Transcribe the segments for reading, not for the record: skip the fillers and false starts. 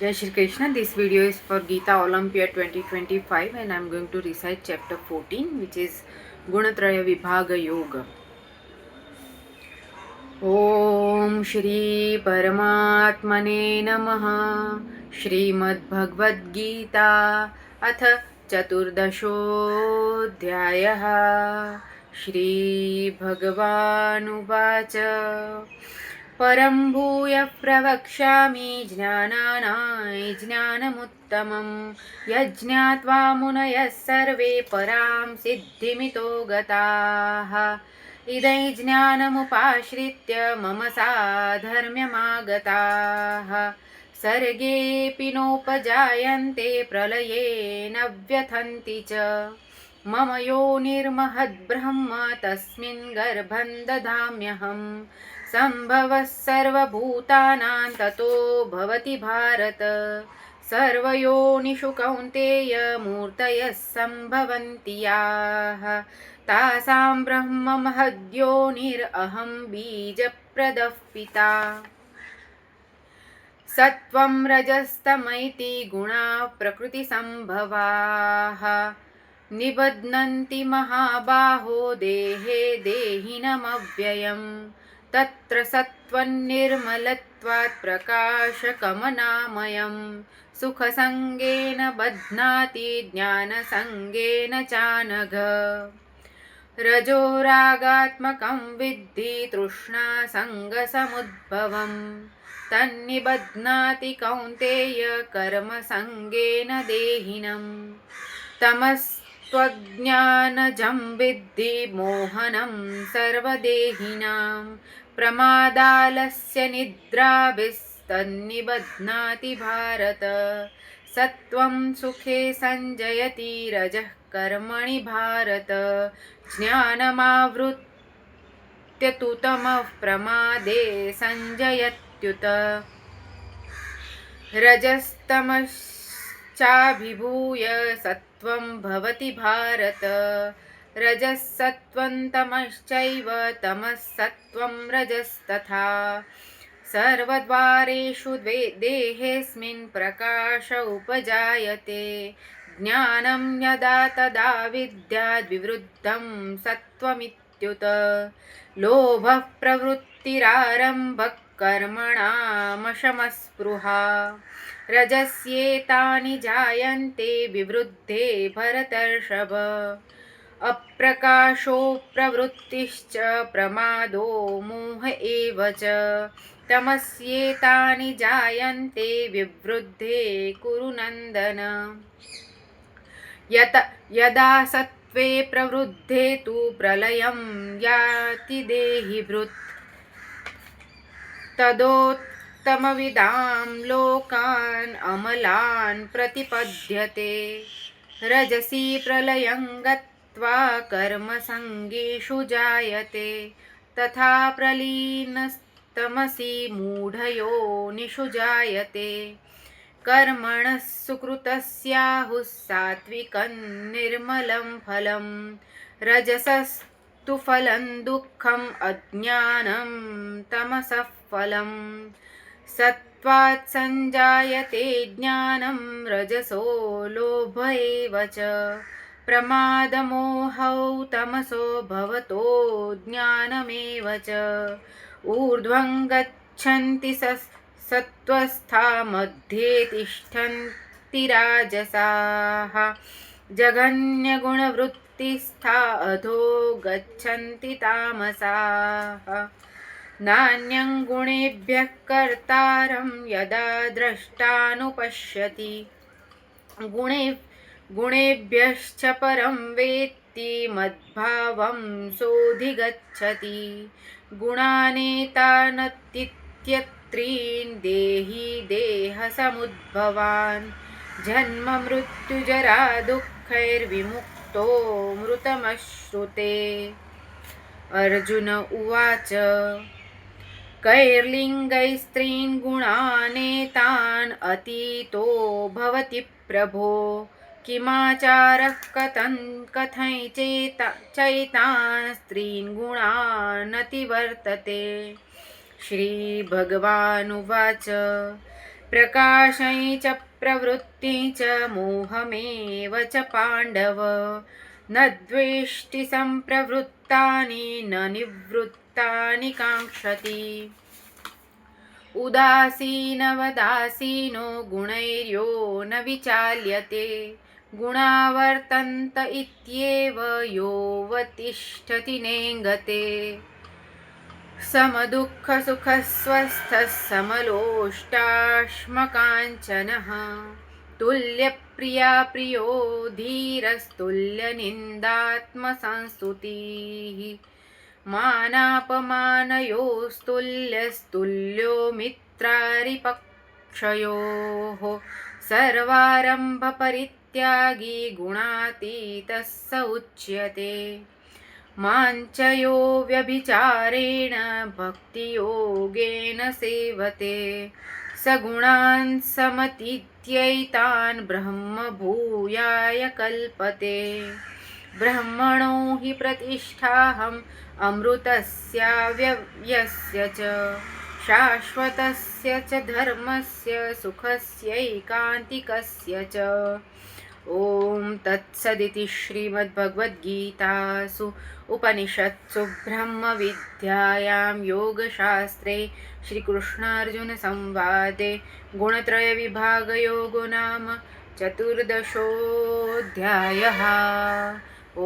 Jai Shri Krishna. This video is for Gita Olympiad 2025 and I am going to recite chapter 14 which is Gunatraya Vibhaga Yoga. Om Shri Paramatmane Namaha. Shrimad Gita अथ चतुर्दशोऽध्यायः. श्रीभगवानुवाच परं भूयः प्रवक्ष्यामि ज्ञानानां ज्ञानमुत्तमं यज्ञात्वा मुनयः सर्वे परां सिद्धिमितो गताः इदं ज्ञानमुपाश्रित्य मम साधर्म्यमागताः सर्गेऽपि नोपजायन्ते प्रलये न व्यथन्ति च मम योनिर्महद्ब्रह्म तस्मिन् गर्भं ददाम्यहम् सम्भवः सर्वभूतानां ततो भवति भारत सर्वयोनिषु कौन्तेय मूर्तयः सम्भवन्ति याः तासां ब्रह्म महद्योनिरहं बीजप्रदः पिता सत्वं रजस्तमैति गुणाः प्रकृतिसम्भवाः निबध्नन्ति महाबाहो देहे देहिनमव्ययम् तत्र सत्त्वन्निर्मलत्वात् प्रकाशकमनामयं सुखसङ्गेन बध्नाति ज्ञानसङ्गेन चानघ रजोरागात्मकं विद्धि तृष्णासङ्गसमुद्भवम् तन्निबध्नाति कौन्तेय कर्मसङ्गेन देहिनम् तमस्त्वज्ञानजं विद्धि मोहनं सर्वदेहिनां प्रमादालस्य निद्राभिस्तन्निबध्नाति भारत सत्वं सुखे संजयति रजः कर्मणि भारत ज्ञानमावृत्य तु तमः प्रमादे संजयत्युत रजस्तमश्चाभिभूय सत्वं भवति भारत रजः सत्वं तमश्चैव तमः सत्वं रजस्तथा सर्वद्वारेषु देहेऽस्मिन् प्रकाश उपजायते ज्ञानं यदा तदा विद्याद् विवृद्धं सत्वमित्युत लोभः प्रवृत्तिरारम्भः कर्मणामशमस्पृहा रजस्येतानि जायन्ते विवृद्धे भरतर्षभ अप्रकाशो प्रवृत्तिश्च प्रमादो मोह एव च तमस्येतानि जायन्ते विवृद्धे कुरु नन्दन यदा सत्त्वे प्रवृद्धे तु प्रलयं याति देहिभृत् तदोत्तमविदां लोकान् अमलान् प्रतिपद्यते रजसि प्रलयं गत्वा कर्मसङ्गेषु जायते तथा प्रलीनस्तमसि मूढयोनिषु जायते कर्मणः सुकृतस्याहुः सात्विकं निर्मलं फलं रजसस्तु फलं दुःखम् अज्ञानं तमसः फलं सत्त्वात् संजायते ज्ञानं रजसो लोभ एव च प्रमादमोहौ तमसो भवतो ज्ञानमेव च ऊर्ध्वं गच्छन्ति सत्त्वस्था मध्ये तिष्ठन्ति राजसाः जघन्यगुणवृत्तिस्था अधो गच्छन्ति तामसाः नान्यं गुणेभ्यः कर्तारं यदा द्रष्टानुपश्यति गुणेभ्यश्च परं वेत्ति मद्भावं सोऽधिगच्छति गुणानेतानतीत्यत्रीन् देहि देहसमुद्भवान् जन्म मृत्युजरा दुःखैर्विमुक्तो मृतमश्नुते अर्जुन उवाच कैर्लिङ्गैस्त्रीन् गुणानेतान् अतीतो भवति प्रभो किमाचारः चैतान् स्त्रीन् गुणानतिवर्तते श्रीभगवानुवाच प्रकाशै च प्रवृत्ति च मोहमेव च पाण्डव न द्वेष्टि सम्प्रवृत्तानि न निवृत्तानि काङ्क्षति उदासीनवदासीनो गुणैर्यो न विचाल्यते गुणा वर्तन्त इत्येव योऽवतिष्ठति नेङ्गते समदुःखसुखस्वस्थः समलोष्टाश्मकाञ्चनः तुल्यप्रिया प्रियो धीरस्तुल्यनिन्दात्मसंस्तुतिः मानापमानयोस्तुल्यस्तुल्यो मित्रारिपक्षयोः सर्वारम्भपरित्यागी गुणातीतः स उच्यते माञ्चयो व्यभिचारेण भक्तियोगेन सेवते स गुणान् समतीत्यैतान् ब्रह्मभूयाय कल्पते ब्रह्मणो हि प्रतिष्ठाहम् अमृतस्याव्ययस्य च शाश्वतस्य च धर्मस्य सुखस्यैकान्तिकस्य च ॐ तत्सदिति श्रीमद्भगवद्गीतासु उपनिषत्सु ब्रह्मविद्यायां योगशास्त्रे श्रीकृष्णार्जुनसंवादे गुणत्रयविभागयोगो नाम चतुर्दशोऽध्यायः।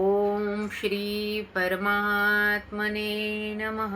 ॐ श्री परमात्मने नमः।